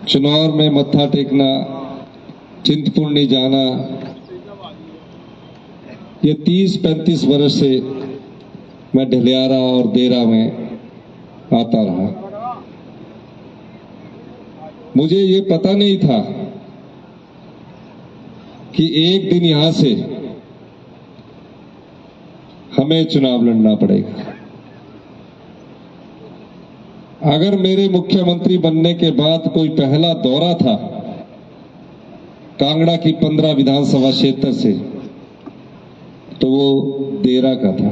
चिन्नौर में मत्था टेकना, चिंतपूर्णी जाना, ये 30-35 वर्ष से मैं ढलियारा और देरा में आता रहा। मुझे ये पता नहीं था कि एक दिन यहां से हमें चुनाव लड़ना पड़ेगा। अगर मेरे मुख्यमंत्री बनने के बाद कोई पहला दौरा था कांगड़ा की 15 विधानसभा क्षेत्र से, तो वो देरा का था।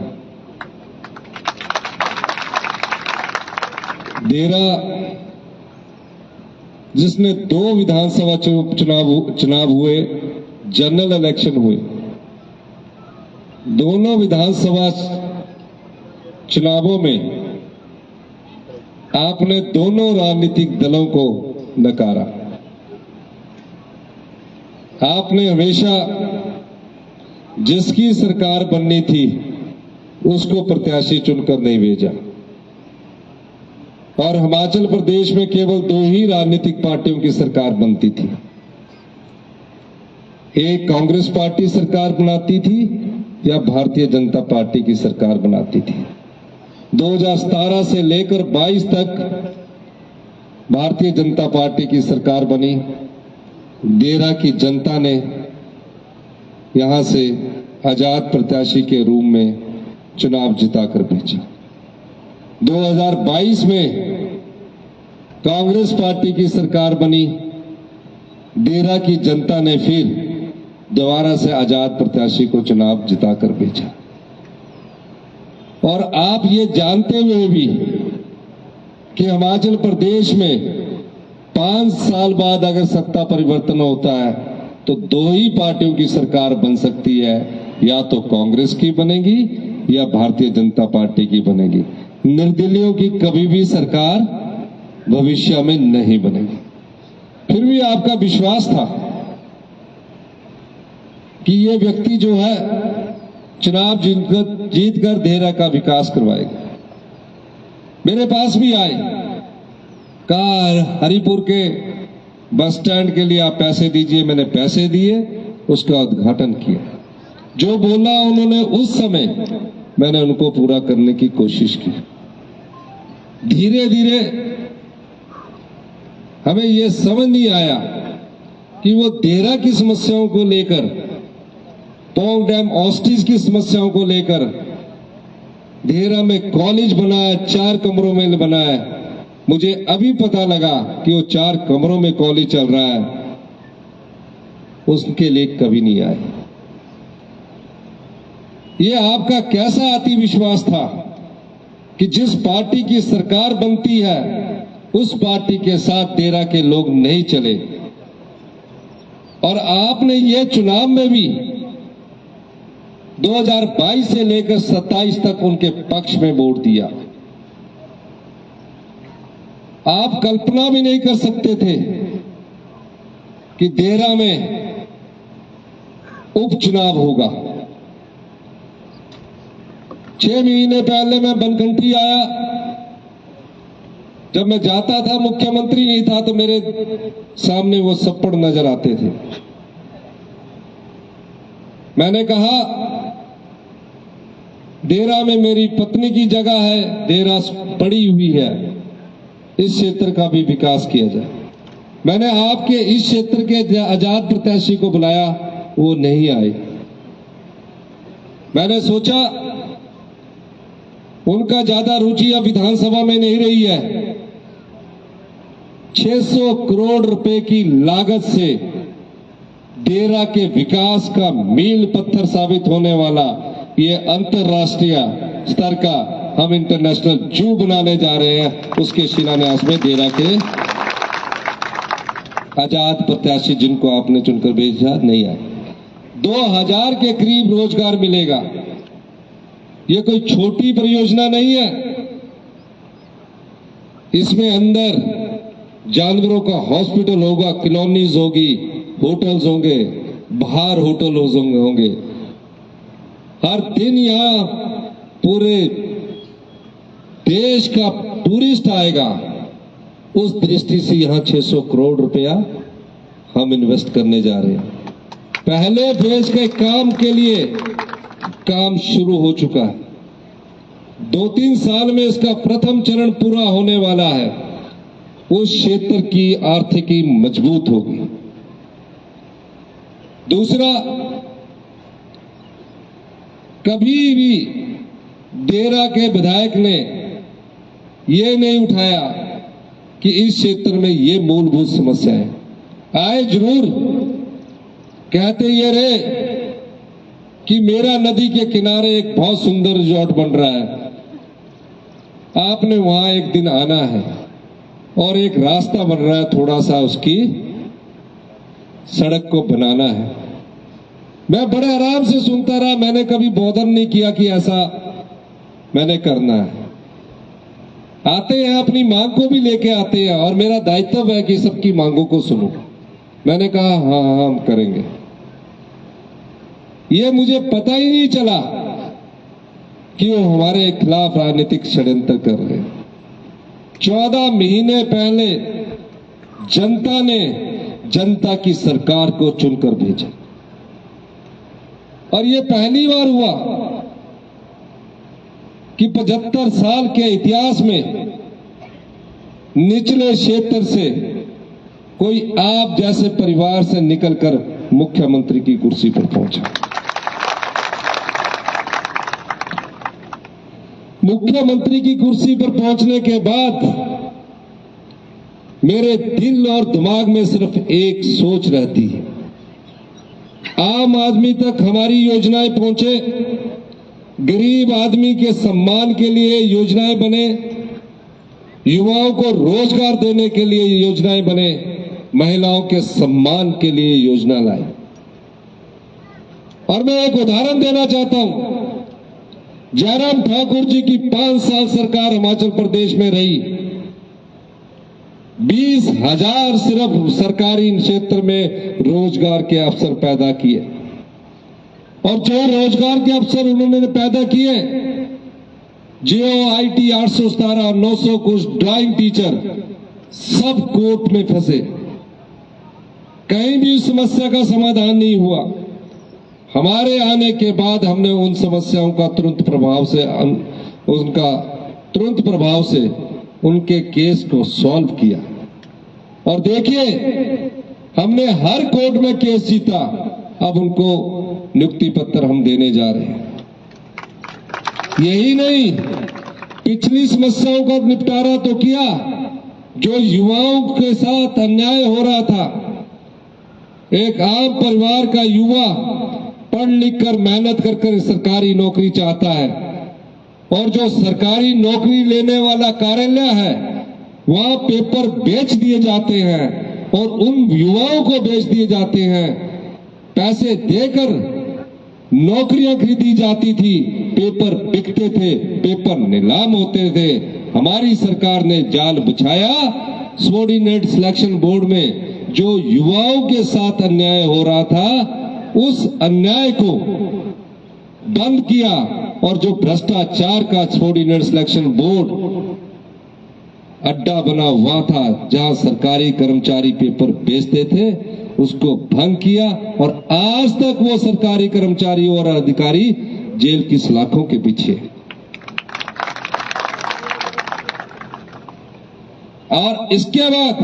देरा जिसने 2 विधानसभा चुनाव हुए, जनरल इलेक्शन हुए, दोनों विधानसभा चुनावों में आपने दोनों राजनीतिक दलों को नकारा। आपने हमेशा जिसकी सरकार बननी थी उसको प्रत्याशी चुनकर नहीं भेजा, और हिमाचल प्रदेश में केवल 2 ही राजनीतिक पार्टियों की सरकार बनती थी। एक कांग्रेस पार्टी सरकार बनाती थी या भारतीय जनता पार्टी की सरकार बनाती थी। 2017 से लेकर 22 तक भारतीय जनता पार्टी की सरकार बनी। देरा की जनता ने यहां से आजाद प्रत्याशी के रूप में चुनाव जिताकर भेजा। 2022 में कांग्रेस पार्टी की सरकार बनी। देरा की जनता ने फिर दोबारा से आजाद प्रत्याशी को चुनाव जिताकर भेजा। और आप ये जानते हुए भी कि हिमाचल प्रदेश में 5 साल बाद अगर सत्ता परिवर्तन होता है तो 2 ही पार्टियों की सरकार बन सकती है, या तो कांग्रेस की बनेगी या भारतीय जनता पार्टी की बनेगी। निर्दलीयों की कभी भी सरकार भविष्य में नहीं बनेगी। फिर भी आपका विश्वास था कि ये व्यक्ति जो है चुनाव जीतकर देरा का विकास करवाएगा। मेरे पास भी आए, कहा हरिपुर के बस स्टैंड के लिए आप पैसे दीजिए। मैंने पैसे दिए, उसका उद्घाटन किया। जो बोला उन्होंने उस समय, मैंने उनको पूरा करने की कोशिश की। धीरे धीरे हमें यह समझ नहीं आया कि वो देरा की समस्याओं को लेकर, पौंग डैम ऑस्टिस की समस्याओं को लेकर, देरा में कॉलेज बनाया, 4 कमरों में बनाया। मुझे अभी पता लगा कि वो 4 कमरों में कॉलेज चल रहा है, उसके लिए कभी नहीं आए। ये आपका कैसा अति विश्वास था कि जिस पार्टी की सरकार बनती है उस पार्टी के साथ देरा के लोग नहीं चले। और आपने ये चुनाव में भी 2022 से लेकर 27 तक उनके पक्ष में वोट दिया। आप कल्पना भी नहीं कर सकते थे कि देरा में उपचुनाव होगा। 6 महीने पहले मैं बनकंठी आया। जब मैं जाता था, मुख्यमंत्री नहीं था, तो मेरे सामने वो सप्पड़ नजर आते थे। मैंने कहा देरा में मेरी पत्नी की जगह है, देरा पड़ी हुई है, इस क्षेत्र का भी विकास किया जाए। मैंने आपके इस क्षेत्र के आजाद प्रत्याशी को बुलाया, वो नहीं आए। मैंने सोचा उनका ज्यादा रुचि अब विधानसभा में नहीं रही है। 600 करोड़ रुपए की लागत से देरा के विकास का मील पत्थर साबित होने वाला ये अंतरराष्ट्रीय स्तर का हम इंटरनेशनल जू बनाने जा रहे हैं। उसके शिलान्यास में देरा के आजाद प्रत्याशी जिनको आपने चुनकर भेजा नहीं आए। 2000 के करीब रोजगार मिलेगा। ये कोई छोटी परियोजना नहीं है। इसमें अंदर जानवरों का हॉस्पिटल होगा, कॉलोनीज होगी, होटल्स होंगे, बाहर होटल होंगे। हर दिन यहां पूरे देश का टूरिस्ट आएगा। उस दृष्टि से यहाँ 600 करोड़ रुपया हम इन्वेस्ट करने जा रहे हैं। पहले फेज के काम के लिए काम शुरू हो चुका है। 2-3 साल में इसका प्रथम चरण पूरा होने वाला है। उस क्षेत्र की आर्थिकी मजबूत होगी। दूसरा, कभी भी देरा के विधायक ने ये नहीं उठाया कि इस क्षेत्र में ये मूलभूत समस्या है। आए जरूर, कहते ये रहे कि मेरा नदी के किनारे एक बहुत सुंदर रिजॉर्ट बन रहा है, आपने वहां एक दिन आना है, और एक रास्ता बन रहा है, थोड़ा सा उसकी सड़क को बनाना है। मैं बड़े आराम से सुनता रहा, मैंने कभी बोधन नहीं किया कि ऐसा मैंने करना है। आते हैं, अपनी मांग को भी लेके आते हैं, और मेरा दायित्व है कि सबकी मांगों को सुनूं। मैंने कहा हाँ हाँ हम करेंगे। ये मुझे पता ही नहीं चला कि वो हमारे खिलाफ राजनीतिक षड्यंत्र कर रहे हैं। 14 महीने पहले जनता ने जनता की सरकार को चुनकर भेजा, और ये पहली बार हुआ कि 75 साल के इतिहास में निचले क्षेत्र से कोई आप जैसे परिवार से निकलकर मुख्यमंत्री की कुर्सी पर पहुंचा। मुख्यमंत्री की कुर्सी पर पहुंचने के बाद मेरे दिल और दिमाग में सिर्फ एक सोच रहती है, आम आदमी तक हमारी योजनाएं पहुंचे, गरीब आदमी के सम्मान के लिए योजनाएं बने, युवाओं को रोजगार देने के लिए योजनाएं बने, महिलाओं के सम्मान के लिए योजना लाई। और मैं एक उदाहरण देना चाहता हूं। जयराम ठाकुर जी की 5 साल सरकार हिमाचल प्रदेश में रही। 20,000 सिर्फ सरकारी क्षेत्र में रोजगार के अवसर पैदा किए, और जो रोजगार के अवसर उन्होंने पैदा किए, JOIT 817, 900 कुछ ड्राइंग टीचर सब कोर्ट में फंसे, कहीं भी उस समस्या का समाधान नहीं हुआ। हमारे आने के बाद हमने उन समस्याओं का तुरंत प्रभाव से उनके केस को सॉल्व किया, और देखिए हमने हर कोर्ट में केस जीता। अब उनको नियुक्ति पत्र हम देने जा रहे हैं। यही नहीं, पिछली समस्याओं का निपटारा तो किया। जो युवाओं के साथ अन्याय हो रहा था, एक आम परिवार का युवा पढ़ लिख कर मेहनत कर सरकारी नौकरी चाहता है, और जो सरकारी नौकरी लेने वाला कार्यालय है वहां पेपर बेच दिए जाते हैं, और उन युवाओं को बेच दिए जाते हैं। पैसे देकर नौकरियां खरीदी जाती थी, पेपर बिकते थे, पेपर नीलाम होते थे। हमारी सरकार ने जाल बिछाया। सबऑर्डिनेट सिलेक्शन बोर्ड में जो युवाओं के साथ अन्याय हो रहा था, उस अन्याय को बंद किया, और जो भ्रष्टाचार का सबऑर्डिनेट सिलेक्शन बोर्ड अड्डा बना हुआ था, जहां सरकारी कर्मचारी पेपर बेचते थे, उसको भंग किया, और आज तक वो सरकारी कर्मचारी और अधिकारी जेल की सलाखों के पीछे। और इसके बाद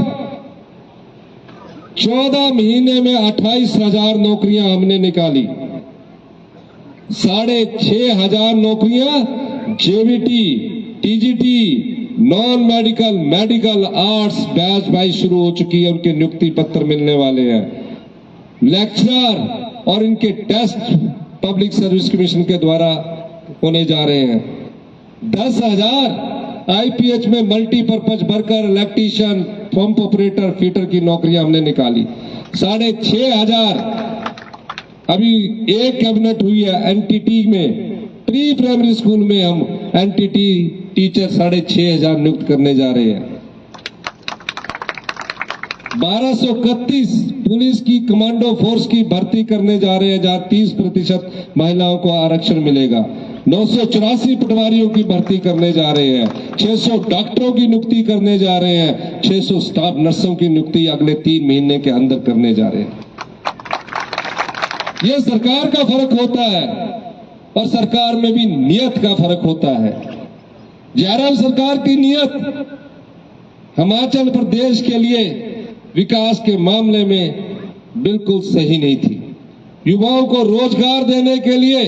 14 महीने में 28,000 नौकरियां हमने निकाली। 6,500 नौकरियां JVT, TGT, non medical, medical, arts batch wise शुरू हो चुकी है। उनके नियुक्ति पत्र मिलने वाले हैं। लेक्चरर और इनके टेस्ट पब्लिक सर्विस कमीशन के द्वारा होने जा रहे हैं। 10,000 IPH में multipurpose worker, electrician, pump operator, fitter की नौकरियां हमने निकाली। 6,500 अभी एक कैबिनेट हुई है NTT में, प्री प्राइमरी स्कूल में हम NTT टीचर 6,500 नियुक्त करने जा रहे हैं। 1231 पुलिस की कमांडो फोर्स की भर्ती करने जा रहे हैं, जहां 30% महिलाओं को आरक्षण मिलेगा। 984 पटवारियों की भर्ती करने जा रहे हैं। 600 डॉक्टरों की नियुक्ति करने जा रहे हैं, 600 स्टाफ नर्सों की नियुक्ति अगले 3 महीने के अंदर करने जा रहे हैं। यह सरकार का फर्क होता है और सरकार में भी नियत का फर्क होता है। जयराम सरकार की नियत हिमाचल प्रदेश के लिए विकास के मामले में बिल्कुल सही नहीं थी। युवाओं को रोजगार देने के लिए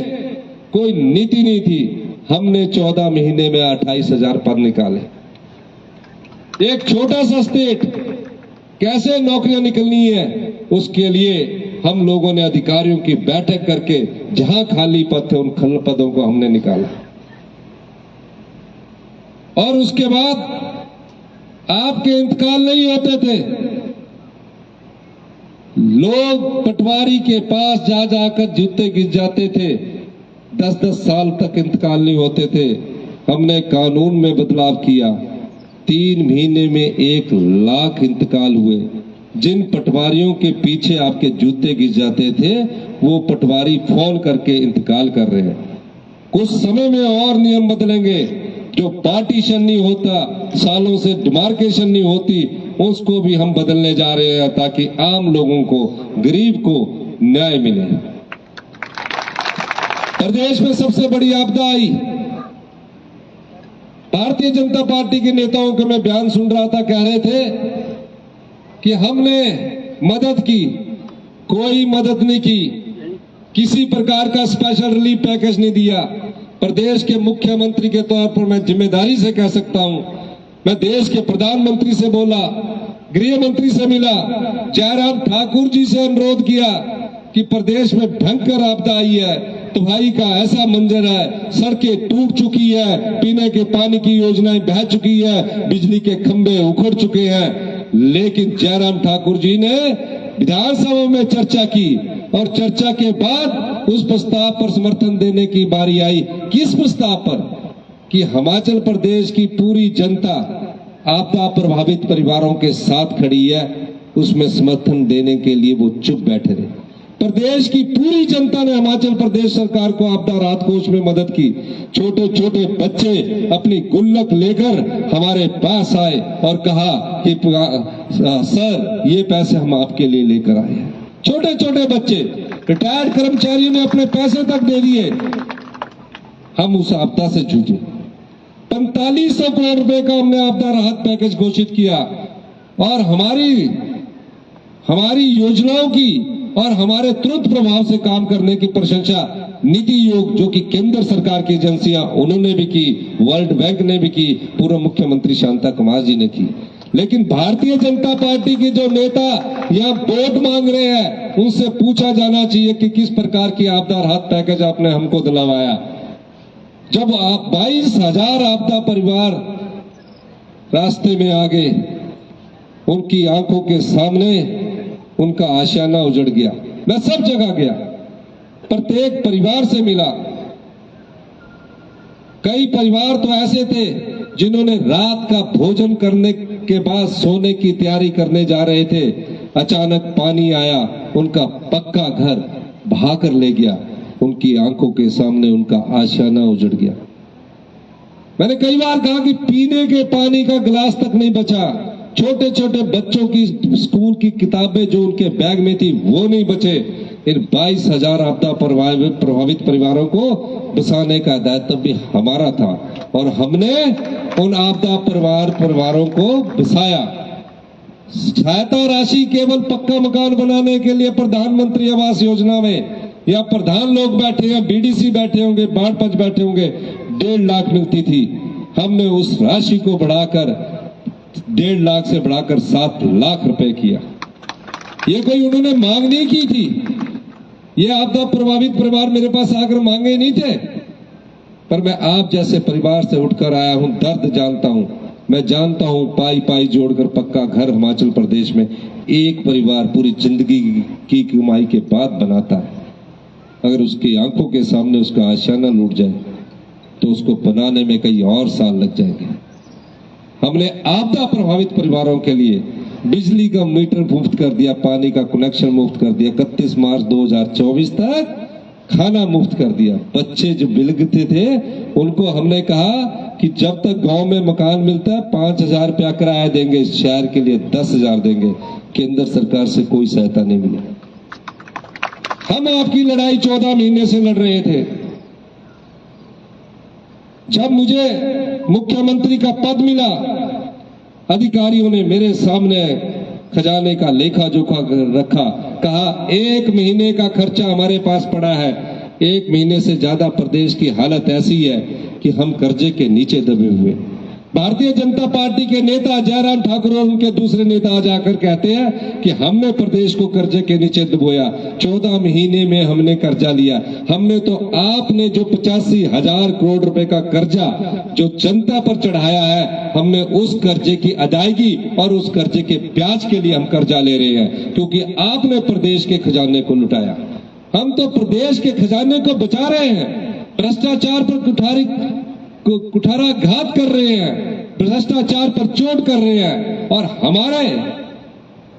कोई नीति नहीं थी। हमने 14 महीने में 28,000 पद निकाले। एक छोटा सा स्टेट कैसे नौकरियां निकलनी है, उसके लिए हम लोगों ने अधिकारियों की बैठक करके जहां खाली पद थे उन खाली पदों को हमने निकाला। और उसके बाद आपके इंतकाल नहीं होते थे, लोग पटवारी के पास जा जाकर जूते गिर जाते थे, 10-10 साल तक इंतकाल नहीं होते थे। हमने कानून में बदलाव किया, 3 महीने में 1 लाख इंतकाल हुए। जिन पटवारियों के पीछे आपके जूते गिर जाते थे वो पटवारी फोन करके इंतकाल कर रहे हैं। कुछ समय में और नियम बदलेंगे, जो पार्टीशन नहीं होता, सालों से डिमार्केशन नहीं होती, उसको भी हम बदलने जा रहे हैं ताकि आम लोगों को, गरीब को न्याय मिले। प्रदेश में सबसे बड़ी आपदा आई, भारतीय जनता पार्टी के नेताओं के मैं बयान सुन रहा था, कह रहे थे कि हमने मदद की, कोई मदद नहीं की, किसी प्रकार का स्पेशल रिलीफ पैकेज नहीं दिया। प्रदेश के मुख्यमंत्री के तौर पर मैं जिम्मेदारी से कह सकता हूं, मैं देश के प्रधानमंत्री से बोला, गृह मंत्री से मिला, जयराम ठाकुर जी से अनुरोध किया कि प्रदेश में भयंकर आपदा आई है, तबाही का ऐसा मंजर है, सड़कें टूट चुकी है, पीने के पानी की योजनाएं बह चुकी है, बिजली के खंभे उखड़ चुके हैं। लेकिन जयराम ठाकुर जी ने विधानसभा में चर्चा की और चर्चा के बाद उस प्रस्ताव पर समर्थन देने की बारी आई। किस प्रस्ताव पर? कि हिमाचल प्रदेश की पूरी जनता आपदा प्रभावित परिवारों के साथ खड़ी है, उसमें समर्थन देने के लिए वो चुप बैठे रहे। प्रदेश की पूरी जनता ने हिमाचल प्रदेश सरकार को आपदा राहत कोष में मदद की। छोटे छोटे बच्चे अपनी गुल्लक लेकर हमारे पास आए और कहा कि सर ये पैसे हम आपके लिए लेकर आए हैं। छोटे छोटे बच्चे, रिटायर्ड कर्मचारियों ने अपने पैसे तक दे दिए। हम उस आपदा से जूझे। 4500 करोड़ रुपए का हमने आपदा राहत पैकेज घोषित किया और हमारी योजनाओं की और हमारे तुरंत प्रभाव से काम करने की प्रशंसा नीति आयोग, जो कि केंद्र सरकार की एजेंसियां, उन्होंने भी की, वर्ल्ड बैंक ने भी की, पूर्व मुख्यमंत्री शांता कुमार जी ने की। लेकिन भारतीय जनता पार्टी के जो नेता यहाँ वोट मांग रहे हैं, उनसे पूछा जाना चाहिए कि किस प्रकार की आपदा राहत पैकेज आपने हमको दिलवाया। जब आप 22,000 आपदा परिवार रास्ते में आ गए, उनकी आंखों के सामने उनका आशियाना उजड़ गया। मैं सब जगह गया, प्रत्येक परिवार से मिला। कई परिवार तो ऐसे थे जिन्होंने रात का भोजन करने के बाद सोने की तैयारी करने जा रहे थे, अचानक पानी आया, उनका पक्का घर बहाकर ले गया, उनकी आंखों के सामने उनका आशियाना उजड़ गया। मैंने कई बार कहा कि पीने के पानी का गिलास तक नहीं बचा, छोटे छोटे बच्चों की स्कूल की किताबें जो उनके बैग में थी वो नहीं बचे। इन 22,000 आपदा प्रभावित परिवारों को बसाने का दायित्व भी हमारा था और हमने उन आपदा परिवारों को बसाया। सहायता राशि केवल पक्का मकान बनाने के लिए प्रधानमंत्री आवास योजना में, या प्रधान लोग बैठे हैं, बीडीसी बैठे होंगे, बाढ़ पंच बैठे होंगे, 1.5 लाख मिलती थी। हमने उस राशि को बढ़ाकर 1.5 लाख से बढ़ाकर 7 लाख रुपए किया। ये कोई उन्होंने मांग नहीं की थी, ये आपदा प्रभावित परिवार मेरे पास आकर मांगे नहीं थे, पर मैं आप जैसे परिवार से उठकर आया हूं, दर्द जानता हूं। मैं जानता हूं पाई पाई जोड़कर पक्का घर हिमाचल प्रदेश में एक परिवार पूरी जिंदगी की कमाई के बाद बनाता है। अगर उसकी आंखों के सामने उसका आशियाना लूट जाए तो उसको बनाने में कई और साल लग जाएंगे। हमने आपदा प्रभावित परिवारों के लिए बिजली का मीटर मुफ्त कर दिया, पानी का कनेक्शन मुफ्त कर दिया। 31 मार्च 2024 तक खाना मुफ्त कर दिया। बच्चे जो बिलखते थे उनको हमने कहा कि जब तक गांव में मकान मिलता है 5,000 रुपया किराया देंगे, इस शहर के लिए 10,000 देंगे। केंद्र सरकार से कोई सहायता नहीं मिली। हम आपकी लड़ाई 14 महीने से लड़ रहे थे। जब मुझे मुख्यमंत्री का पद मिला, अधिकारियों ने मेरे सामने खजाने का लेखा जोखा रखा, कहा 1 महीने का खर्चा हमारे पास पड़ा है। 1 महीने से ज्यादा प्रदेश की हालत ऐसी है कि हम कर्जे के नीचे दबे हुए। भारतीय जनता पार्टी के नेता जयराम ठाकुर और उनके दूसरे नेता जाकर कहते हैं कि हमने प्रदेश को कर्जे के नीचे दबोया, 14 महीने में हमने कर्जा लिया। हमने तो आपने जो 85,000 करोड़ रुपए का कर्जा जो जनता पर चढ़ाया है, हमने उस कर्जे की अदायगी और उस कर्जे के ब्याज के लिए हम कर्जा ले रहे हैं, क्योंकि आपने प्रदेश के खजाने को लुटाया। हम तो प्रदेश के खजाने को बचा रहे हैं, भ्रष्टाचार पर कुठाराघात कर रहे हैं, भ्रष्टाचार पर चोट कर रहे हैं। और हमारे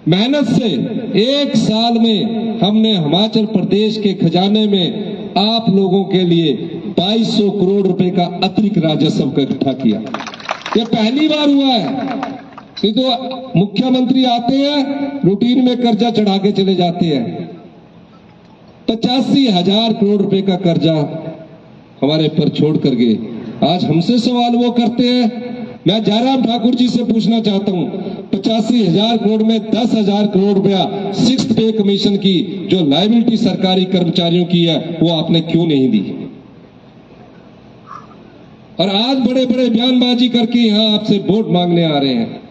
मेहनत से 1 साल में हमने हिमाचल प्रदेश के खजाने में आप लोगों के लिए 2200 करोड़ रुपए का अतिरिक्त राजस्व इकट्ठा किया। ये पहली बार हुआ है। नहीं तो मुख्यमंत्री आते हैं, रूटीन में कर्जा चढ़ा के चले जाते हैं। 85,000 करोड़ रुपए का कर्जा हमारे पर छोड़ कर गए। आज हमसे सवाल वो करते हैं। मैं जयराम ठाकुर जी से पूछना चाहता हूं, 85,000 करोड़ में 10,000 करोड़ रुपया 6th पे कमीशन की जो लायबिलिटी सरकारी कर्मचारियों की है, वो आपने क्यों नहीं दी? और आज बड़े बड़े बयानबाजी करके यहां आपसे वोट मांगने आ रहे हैं।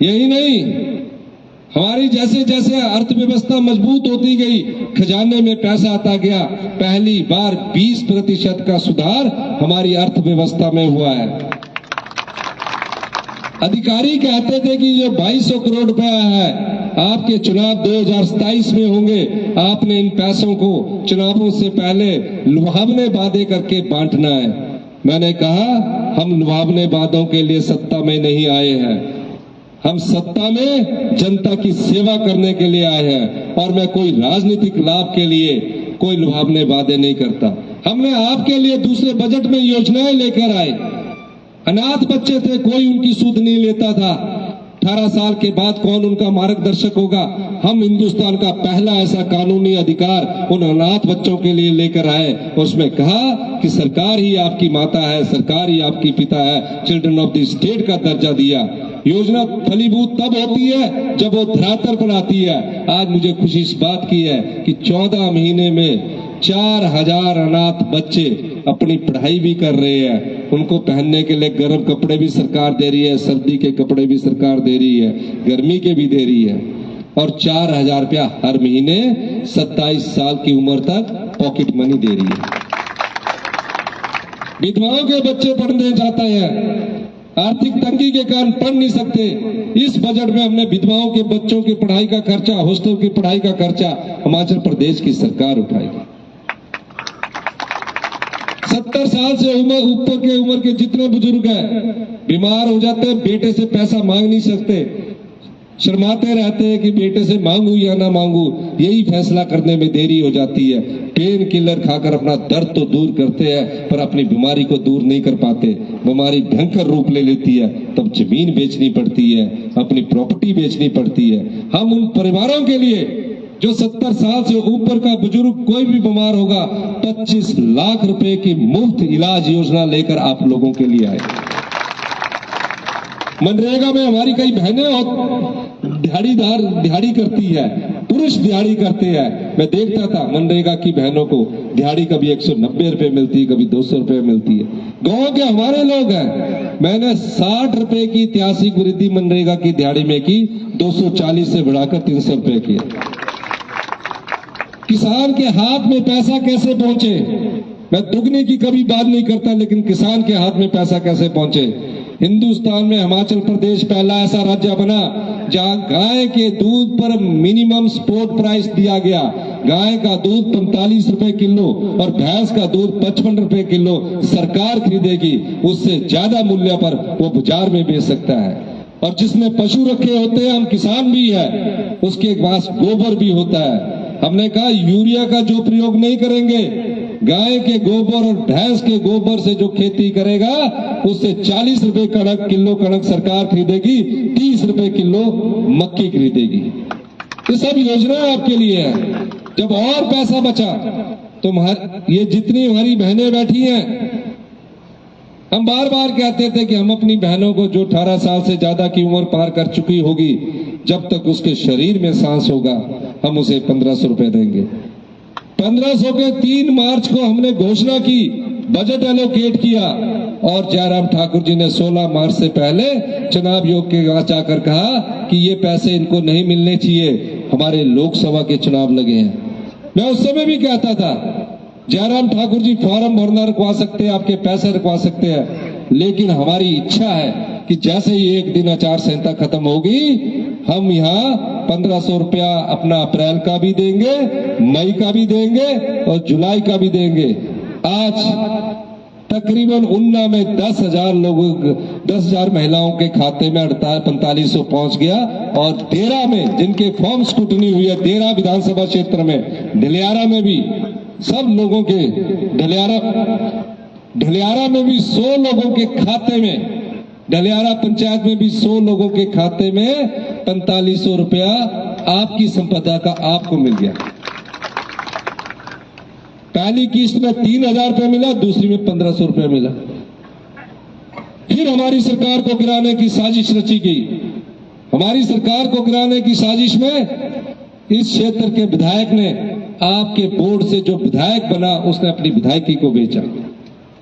यही नहीं, हमारी जैसे जैसे अर्थव्यवस्था मजबूत होती गई, खजाने में पैसा आता गया। पहली बार 20% का सुधार हमारी अर्थव्यवस्था में हुआ है। अधिकारी कहते थे कि जो 2200 करोड़ रुपया है, आपके चुनाव 2027 में होंगे, आपने इन पैसों को चुनावों से पहले लुभावने वादे करके बांटना है। मैंने कहा, हम लुभावने वादों के लिए सत्ता में नहीं आए हैं, हम सत्ता में जनता की सेवा करने के लिए आए हैं। और मैं कोई राजनीतिक लाभ के लिए कोई लुभावने वादे नहीं करता। हमने आपके लिए दूसरे बजट में योजनाएं लेकर आए। अनाथ बच्चे थे, कोई उनकी सुध नहीं लेता था। 18 साल के बाद कौन उनका मार्गदर्शक होगा? हम हिंदुस्तान का पहला ऐसा कानूनी अधिकार उन अनाथ बच्चों के लिए लेकर आए। उसमें कहा कि सरकार ही आपकी माता है, सरकार ही आपकी पिता है, चिल्ड्रन ऑफ द स्टेट का दर्जा दिया। योजना फलीभूत तब होती है जब वो धरातल पर आती है। आज मुझे खुशी इस बात की है कि 14 महीने में 4,000 अनाथ बच्चे अपनी पढ़ाई भी कर रहे हैं। उनको पहनने के लिए गर्म कपड़े भी सरकार दे रही है, सर्दी के कपड़े भी सरकार दे रही है, गर्मी के भी दे रही है। और 4,000 रुपया हर महीने 27 साल की उम्र तक पॉकेट मनी दे रही है। विधवाओं के बच्चे पढ़ने जाते हैं, आर्थिक तंगी के कारण पढ़ नहीं सकते। इस बजट में हमने विधवाओं के बच्चों की पढ़ाई का खर्चा, हॉस्टल की पढ़ाई का खर्चा हिमाचल प्रदेश की सरकार उठाएगी। 70 साल से ऊपर के उम्र के जितने बुजुर्ग हैं, बीमार हो जाते हैं, बेटे से पैसा मांग नहीं सकते, शर्माते रहते हैं कि बेटे से मांगू या ना मांगू। यही फैसला करने में देरी हो जाती है। पेन किलर खाकर अपना दर्द तो दूर करते हैं, पर अपनी बीमारी को दूर नहीं कर पाते। बीमारी भयंकर रूप ले लेती है, तब जमीन बेचनी पड़ती है, अपनी प्रॉपर्टी बेचनी पड़ती है। हम उन परिवारों के लिए जो 70 साल से ऊपर का बुजुर्ग कोई भी बीमार होगा, 25 लाख रुपए की मुफ्त इलाज योजना लेकर आप लोगों के लिए आए। मनरेगा में हमारी कई बहनें दिहाड़ी करती है, पुरुष दिहाड़ी करते हैं। मैं देखता था मनरेगा की बहनों को दिहाड़ी कभी 190 रुपए मिलती है, कभी 200 रुपए मिलती है। गांव के हमारे लोग हैं, मैंने 60 रुपए की ऐतिहासिक वृद्धि मनरेगा की दिहाड़ी में की, 240 से बढ़ाकर 300 रुपए की। किसान के हाथ में पैसा कैसे पहुंचे? मैं दुगने की कभी बात नहीं करता, लेकिन किसान के हाथ में पैसा कैसे पहुंचे? हिंदुस्तान में हिमाचल प्रदेश पहला ऐसा राज्य बना जहां गाय के दूध पर मिनिमम सपोर्ट प्राइस दिया गया। गाय का दूध 45 रुपए किलो और भैंस का दूध 55 रुपए किलो सरकार खरीदेगी, उससे ज्यादा मूल्य पर वो बाजार में बेच सकता है। और जिसने पशु रखे होते हैं, हम किसान भी है, उसके पास गोबर भी होता है। हमने कहा यूरिया का जो प्रयोग नहीं करेंगे, गाय के गोबर और भैंस के गोबर से जो खेती करेगा उससे 40 रुपए किलो कणक सरकार खरीदेगी, 30 रुपए किलो मक्की खरीदेगी। ये सब योजना आपके लिए है। जब और पैसा बचा तो ये जितनी हमारी बहनें बैठी हैं, हम बार बार कहते थे कि हम अपनी बहनों को जो 18 साल से ज्यादा की उम्र पार कर चुकी होगी, जब तक उसके शरीर में सांस होगा हम उसे 1500 रुपए देंगे। 1500 के 3 मार्च को हमने घोषणा की, बजट एलोकेट किया और जयराम ठाकुर जी ने 16 मार्च से पहले चुनाव योग के वहां जाकर कहा कि ये पैसे इनको नहीं मिलने चाहिए, हमारे लोकसभा के चुनाव लगे हैं। मैं उस समय भी कहता था जयराम ठाकुर जी फॉर्म भरना रुकवा सकते हैं, आपके पैसे रुकवा सकते हैं, लेकिन हमारी इच्छा है कि जैसे ही एक दिन आचार संहिता खत्म होगी हम यहाँ 1500 रुपया अपना अप्रैल का भी देंगे, मई का भी देंगे और जुलाई का भी देंगे। आज तकरीबन उन्ना में 10,000 महिलाओं के खाते में 4500 पहुंच गया और देरा में जिनके फॉर्म स्क्रूटनी हुई है, देरा विधानसभा क्षेत्र में, ढलियारा में भी सब लोगों के, ढलियारा में भी 100 लोगों के खाते में, ढलियारा पंचायत में भी 100 लोगों के खाते में 4500 रुपया आपकी संपदा का आपको मिल गया। पहली किस्त में 3000 रुपया मिला, दूसरी में 1500 रुपया मिला। फिर हमारी सरकार को गिराने की साजिश रची गई। हमारी सरकार को गिराने की साजिश में इस क्षेत्र के विधायक ने, आपके बोर्ड से जो विधायक बना उसने अपनी विधायकी को बेचा।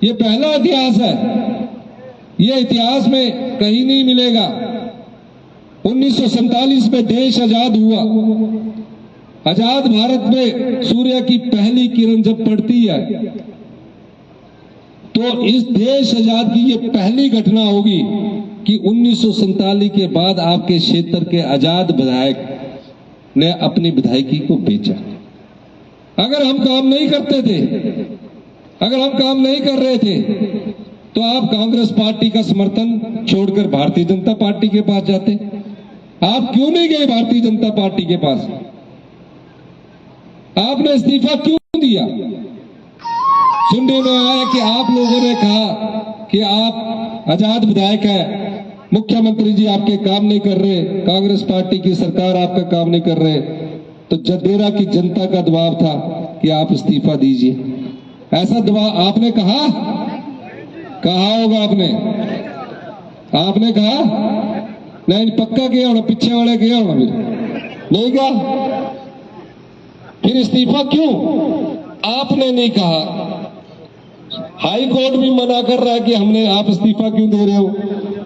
ये पहला इतिहास है, ये इतिहास में कहीं नहीं मिलेगा। 1947 में देश आजाद हुआ। आजाद भारत में सूर्य की पहली किरण जब पड़ती है तो इस देश आजाद की ये पहली घटना होगी कि 1947 के बाद आपके क्षेत्र के आजाद विधायक ने अपनी विधायकी को बेचा। अगर हम काम नहीं करते थे, अगर हम काम नहीं कर रहे थे तो आप कांग्रेस पार्टी का समर्थन छोड़कर भारतीय जनता पार्टी के पास जाते। आप क्यों नहीं गए भारतीय जनता पार्टी के पास? आपने इस्तीफा क्यों दिया? सुनने में आया कि आप लोगों ने कहा कि आप आजाद विधायक हैं, मुख्यमंत्री जी आपके काम नहीं कर रहे, कांग्रेस पार्टी की सरकार आपका काम नहीं कर रहे, तो जदेरा की जनता का दबाव था कि आप इस्तीफा दीजिए। ऐसा दबाव आपने कहा होगा, आपने कहा नहीं, पक्का किया होना, पीछे वाले किया होना, नहीं कहा। फिर इस्तीफा क्यों आपने नहीं कहा? हाई कोर्ट भी मना कर रहा है कि हमने, आप इस्तीफा क्यों दे रहे हो?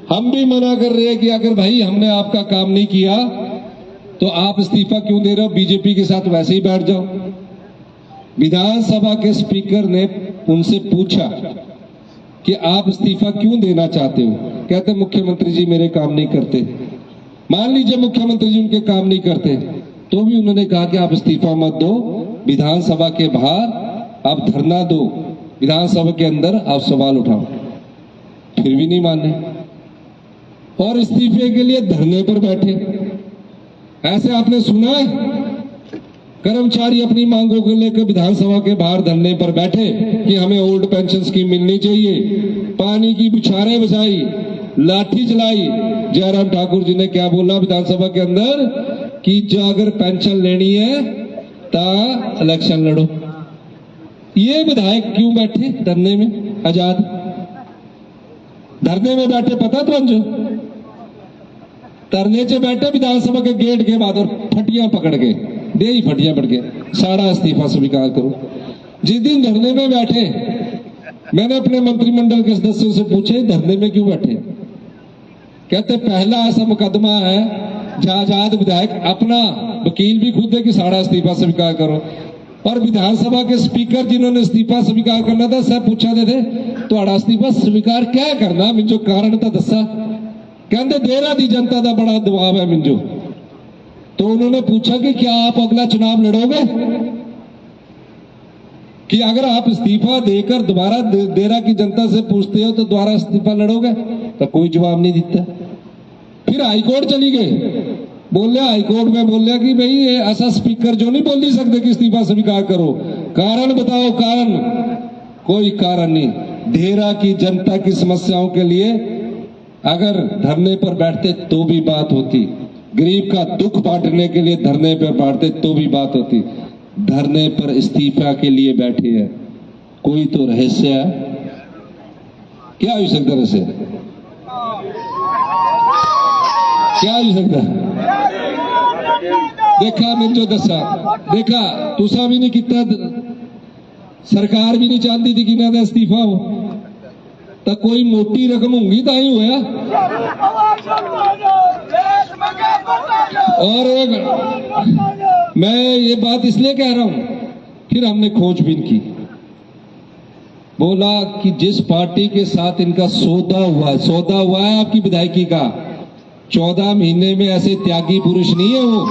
हम भी मना कर रहे हैं कि अगर भाई हमने आपका काम नहीं किया तो आप इस्तीफा क्यों दे रहे हो? बीजेपी के साथ वैसे ही बैठ जाओ। विधानसभा के स्पीकर ने उनसे पूछा कि आप इस्तीफा क्यों देना चाहते हो? कहते मुख्यमंत्री जी मेरे काम नहीं करते। मान लीजिए मुख्यमंत्री जी उनके काम नहीं करते तो भी उन्होंने कहा कि आप इस्तीफा मत दो, विधानसभा के बाहर आप धरना दो, विधानसभा के अंदर आप सवाल उठाओ। फिर भी नहीं माने और इस्तीफे के लिए धरने पर बैठे। ऐसे आपने सुना है? कर्मचारी अपनी मांगों को लेकर विधानसभा के बाहर धरने पर बैठे कि हमें ओल्ड पेंशन स्कीम मिलनी चाहिए। पानी की बुछारें बजाई, लाठी चलाई। जयराम ठाकुर जी ने क्या बोला विधानसभा के अंदर कि जो अगर पेंशन लेनी है तो इलेक्शन लड़ो। ये विधायक क्यों बैठे धरने में? आजाद धरने में बैठे पता तुझे? धरने से बैठे विधानसभा के गेट के बाद और फटियां पकड़ के दे ही फटियां पकड़ के सारा इस्तीफा स्वीकार करो। जिस दिन धरने में बैठे मैंने अपने मंत्रिमंडल के सदस्यों से पूछे धरने में क्यों बैठे? कहते पहला ऐसा मुकदमा है जहां आजाद विधायक अपना वकील भी खुद है कि सारा इस्तीफा स्वीकार करो, और विधानसभा के स्पीकर जिन्होंने इस्तीफा स्वीकार करना था सब पूछा थे तो इस्तीफा स्वीकार क्या करना मिंजो कारण था दसा। कहते देरा दी जनता का बड़ा दबाव है मिंजो। तो उन्होंने पूछा कि क्या आप अगला चुनाव लड़ोगे? कि अगर आप इस्तीफा देकर दोबारा देरा की जनता से पूछते हो तो दोबारा इस्तीफा लड़ोगे? तो कोई जवाब नहीं देता। फिर हाईकोर्ट चली गए, बोलिया हाईकोर्ट में बोलिया कि भाई ये ऐसा स्पीकर जो नहीं बोल नहीं सकते कि इस्तीफा स्वीकार करो, कारण बताओ। कारण कोई कारण नहीं। देहरा की जनता की समस्याओं के लिए अगर धरने पर बैठते तो भी बात होती, गरीब का दुख बांटने के लिए धरने पर बैठते तो भी बात होती। धरने पर इस्तीफा के लिए बैठे हैं, कोई तो रहस्य है। क्या हो सकता रहस्य? क्या हो सकता? देखा मैंने जो दसा, देखा तुसा भी नहीं कितना, सरकार भी नहीं चाहती थी कि ना दा इस्तीफा हो, तो कोई मोटी रकम होंगी तो ही होया। और मैं ये बात इसलिए कह रहा हूं, फिर हमने खोजबीन की, बोला कि जिस पार्टी के साथ इनका सौदा हुआ है आपकी विधायकी का, 14 महीने में ऐसे त्यागी पुरुष नहीं है वो।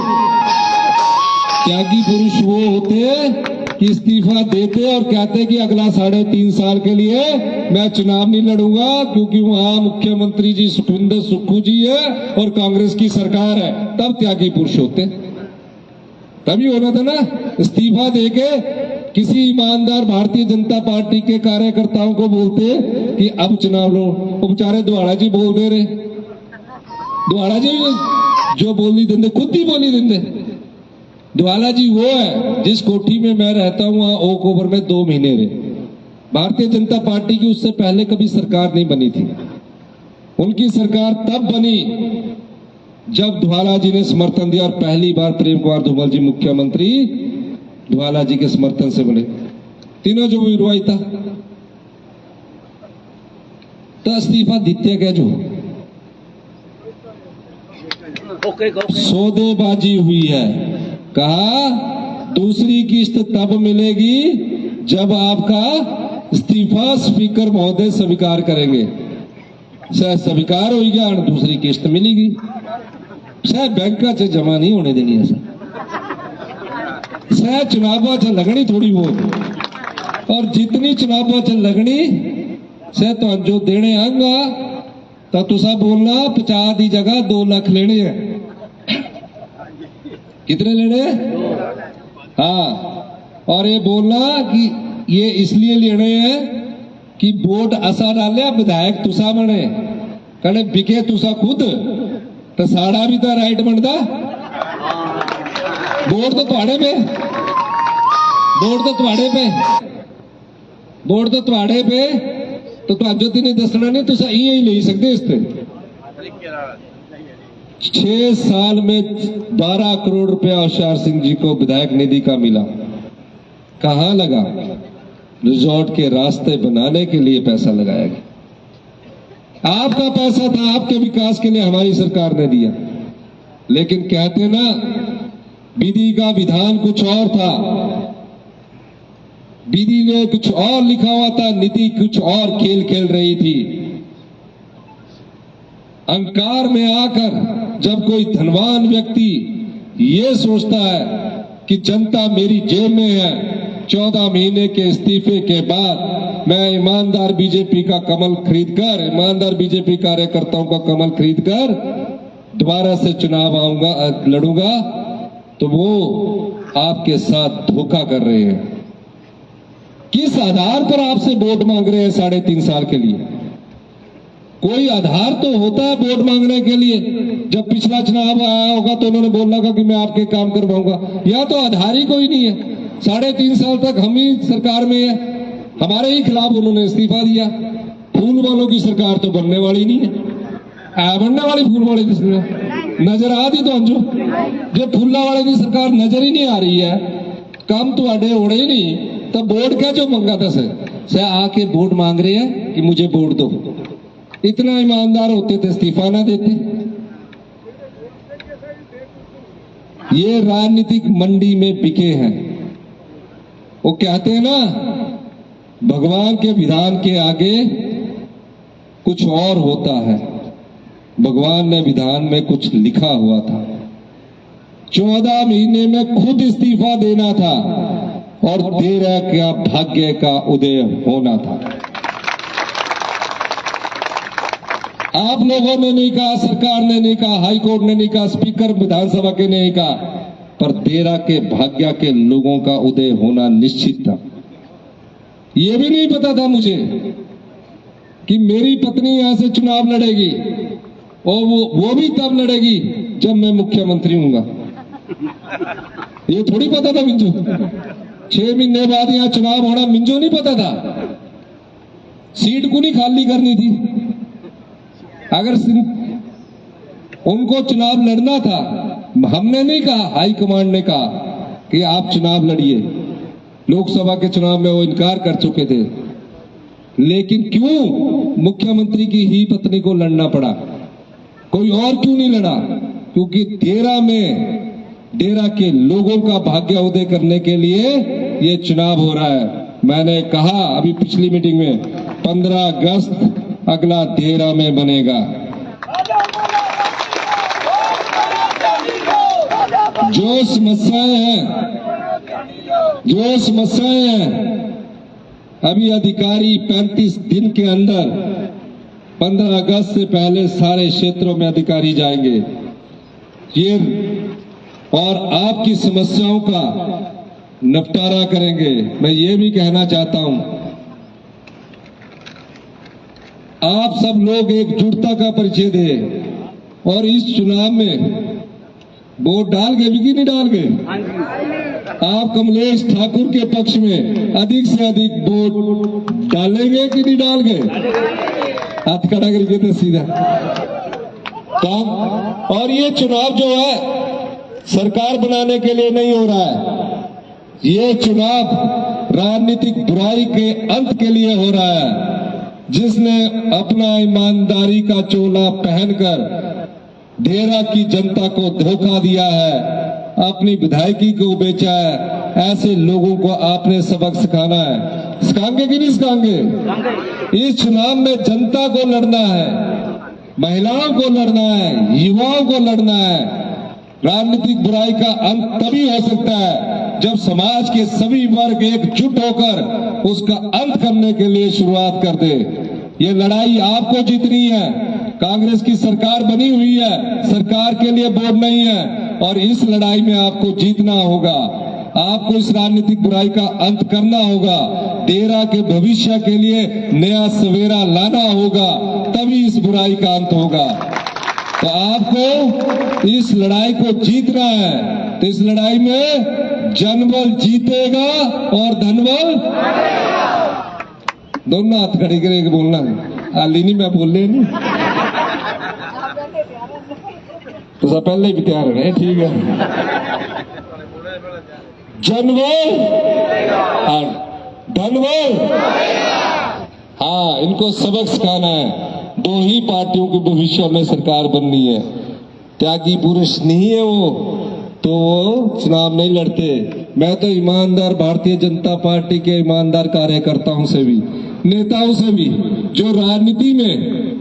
त्यागी पुरुष वो होते हैं कि इस्तीफा देते और कहते कि अगला 3.5 साल के लिए मैं चुनाव नहीं लड़ूंगा, क्योंकि वहां मुख्यमंत्री जी सुखविंदर सुक्खू जी है और कांग्रेस की सरकार है। तब त्यागी पुरुष होते, तभी होना था ना। इस्तीफा देके किसी ईमानदार भारतीय जनता पार्टी के कार्यकर्ताओं को बोलते कि अब चुनाव लो, वो बेचारे दुआड़ा जी बोल दे रहे। दुआड़ा जी जो बोली देंगे खुद ही बोली देंगे। दुआला जी वो है जिस कोठी में मैं रहता हूं, वहां ओक ओवर में 2 महीने रहे। भारतीय जनता पार्टी की उससे पहले कभी सरकार नहीं बनी थी। उनकी सरकार तब बनी जब धवाला जी ने समर्थन दिया, और पहली बार प्रेम कुमार धूमल जी मुख्यमंत्री धवाला जी के समर्थन से बने। तीनों जो विरोही था तो इस्तीफा दित्य क्या जो सौदेबाजी हुई है। कहा दूसरी किस्त तब मिलेगी जब आपका इस्तीफा स्पीकर महोदय स्वीकार करेंगे। शायद स्वीकार हो गया, दूसरी किस्त मिलेगी। शायद बैंक का जमा नहीं होने देनी, ऐसा शायद चुनाव लगनी थोड़ी बहुत, और जितनी चुनाव लगनी शायद तो जो देने आऊंगा तो तुसा बोलना 50 की जगह 2 लाख लेने हैं। कितने लेने? हाँ, और ये बोलना कि ये इसलिए लेने हैं कि वोट असा डाले विधायक तुसा बने, कहने बिके तुसा खुद तो साड़ा भी तो राइट बनता। वोट तो तुहाड़े पे, वोट तो तुहाड़े पे, वोट तो तुहाड़े पे, तो तुहाजो नहीं दसना नहीं, तुसा ही ले सकते इस पे। 6 साल में 12 करोड़ रुपया होशियार सिंह जी को विधायक निधि का मिला। कहां लगा? रिजॉर्ट के रास्ते बनाने के लिए पैसा लगाया गया। आपका पैसा था, आपके विकास के लिए हमारी सरकार ने दिया। लेकिन कहते ना, विधि का विधान कुछ और था, विधि ने कुछ और लिखा हुआ था, नीति कुछ और खेल खेल रही थी। अहंकार में आकर जब कोई धनवान व्यक्ति ये सोचता है कि जनता मेरी जेब में है, 14 महीने के इस्तीफे के बाद मैं ईमानदार बीजेपी का कमल खरीदकर, ईमानदार बीजेपी कार्यकर्ताओं का कमल खरीदकर दोबारा से चुनाव आऊंगा, लड़ूंगा, तो वो आपके साथ धोखा कर रहे हैं। किस आधार पर आपसे वोट मांग रहे हैं 3.5 साल के लिए? कोई आधार तो होता है वोट मांगने के लिए। जब पिछला चुनाव आया होगा तो उन्होंने बोला कि मैं आपके काम करवाऊंगा, या तो आधार ही कोई नहीं है। 3.5 साल तक हम ही सरकार में है, हमारे ही खिलाफ उन्होंने इस्तीफा दिया। फूल वालों की सरकार तो बनने वाली नहीं है, बनने वाली फूल वाले की सरकार नजर आ दी तो अंजो, जो फूला वाले की सरकार नजर ही नहीं आ रही है, काम तो आड़े होड़े ही नहीं, तो वोट क्या जो मंगा था सर आके वोट मांग रहे हैं कि मुझे वोट दो। इतना ईमानदार होते तो इस्तीफा ना देते। ये राजनीतिक मंडी में बिके हैं। वो कहते हैं ना, भगवान के विधान के आगे कुछ और होता है। भगवान ने विधान में कुछ लिखा हुआ था। 14 महीने में खुद इस्तीफा देना था और तेरा क्या भाग्य का उदय होना था। आप लोगों ने नहीं कहा, सरकार ने नहीं कहा, हाई कोर्ट ने नहीं कहा, स्पीकर विधानसभा के ने नहीं कहा, पर देरा के भाग्य के लोगों का उदय होना निश्चित था। यह भी नहीं पता था मुझे कि मेरी पत्नी यहां से चुनाव लड़ेगी, और वो भी तब लड़ेगी जब मैं मुख्यमंत्री हूंगा। ये थोड़ी पता था मिंजो। 6 महीने बाद यहां चुनाव होना मिंजो नहीं पता था। सीट को नहीं खाली करनी थी। अगर उनको चुनाव लड़ना था, हमने नहीं कहा, हाई कमांड ने कहा कि आप चुनाव लड़िए। लोकसभा के चुनाव में वो इनकार कर चुके थे, लेकिन क्यों मुख्यमंत्री की ही पत्नी को लड़ना पड़ा? कोई और क्यों नहीं लड़ा? क्योंकि डेरा के लोगों का भाग्य उदय करने के लिए ये चुनाव हो रहा है। मैंने कहा अभी पिछली मीटिंग में, 15 अगस्त अगला डेरा में बनेगा। जो समस्याएं हैं, अभी अधिकारी 35 दिन के अंदर 15 अगस्त से पहले सारे क्षेत्रों में अधिकारी जाएंगे। ये और आपकी समस्याओं का निपटारा करेंगे। मैं ये भी कहना चाहता हूं, आप सब लोग एकजुटता का परिचय दें और इस चुनाव में वोट डाल गए भी कि नहीं डाल गए? आप कमलेश ठाकुर के पक्ष में अधिक से अधिक वोट डालेंगे कि नहीं डाल गए? हाथ खड़ा करके तो सीधा काम। और ये चुनाव जो है सरकार बनाने के लिए नहीं हो रहा है, ये चुनाव राजनीतिक बुराई के अंत के लिए हो रहा है। जिसने अपना ईमानदारी का चोला पहनकर डेरा की जनता को धोखा दिया है, अपनी विधायकी को बेचा है, ऐसे लोगों को आपने सबक सिखाना है। सिखाएंगे कि नहीं सिखाएंगे? इस चुनाव में जनता को लड़ना है, महिलाओं को लड़ना है, युवाओं को लड़ना है। राजनीतिक बुराई का अंत तभी हो सकता है जब समाज के सभी वर्ग एकजुट होकर उसका अंत करने के लिए शुरुआत कर दे। ये लड़ाई आपको जीतनी है। कांग्रेस की सरकार बनी हुई है, सरकार के लिए वोट नहीं है, और इस लड़ाई में आपको जीतना होगा। आपको इस राजनीतिक बुराई का अंत करना होगा। डेरा के भविष्य के लिए नया सवेरा लाना होगा, तभी इस बुराई का अंत होगा। तो आपको इस लड़ाई को जीतना है। तो इस लड़ाई में जनबल जीतेगा और धनबल दोनों हाथ खड़े करेंगे। बोलना आलिनी में बोल रहे नहीं तो सब पहले भी तैयार है। ठीक है, जनबल और धनबल। हाँ, इनको सबक सिखाना है। 2 ही पार्टियों के भविष्य में सरकार बननी है। त्यागी पुरुष नहीं है वो, तो वो चुनाव नहीं लड़ते। मैं तो ईमानदार भारतीय जनता पार्टी के ईमानदार कार्यकर्ताओं से भी, नेताओं से भी, जो राजनीति में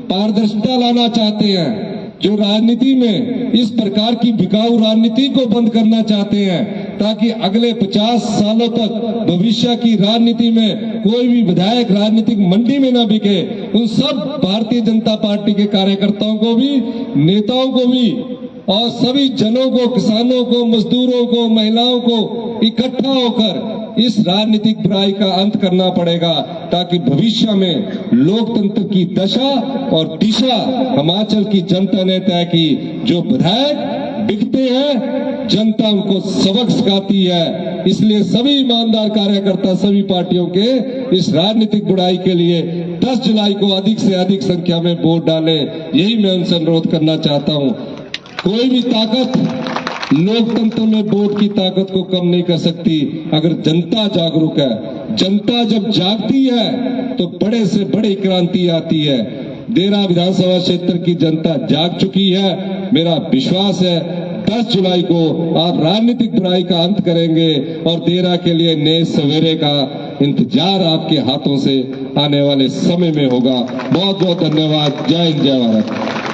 पारदर्शिता लाना चाहते हैं, जो राजनीति में इस प्रकार की बिकाऊ राजनीति को बंद करना चाहते हैं, ताकि अगले 50 सालों तक भविष्य की राजनीति में कोई भी विधायक राजनीतिक मंडी में ना बिके, उन सब भारतीय जनता पार्टी के कार्यकर्ताओं को भी, नेताओं को भी, और सभी जनों को, किसानों को, मजदूरों को, महिलाओं को इकट्ठा होकर इस राजनीतिक बुराई का अंत करना पड़ेगा, ताकि भविष्य में लोकतंत्र की दशा और दिशा हिमाचल की जनता ने तय की। जो विधायक बिकते हैं, जनता उनको सबक सिखाती है। इसलिए सभी ईमानदार कार्यकर्ता सभी पार्टियों के इस राजनीतिक बुराई के लिए 10 जुलाई को अधिक से अधिक संख्या में वोट डालें, यही मैं उनसे अनुरोध करना चाहता हूं। कोई भी ताकत लोकतंत्र में वोट की ताकत को कम नहीं कर सकती अगर जनता जागरूक है। जनता जब जागती है तो बड़े से बड़ी क्रांति आती है। डेरा विधानसभा क्षेत्र की जनता जाग चुकी है। मेरा विश्वास है 10 जुलाई को आप राजनीतिक बुराई का अंत करेंगे और डेरा के लिए नए सवेरे का इंतजार आपके हाथों से आने वाले समय में होगा। बहुत बहुत धन्यवाद। जय हिंद, जय भारत।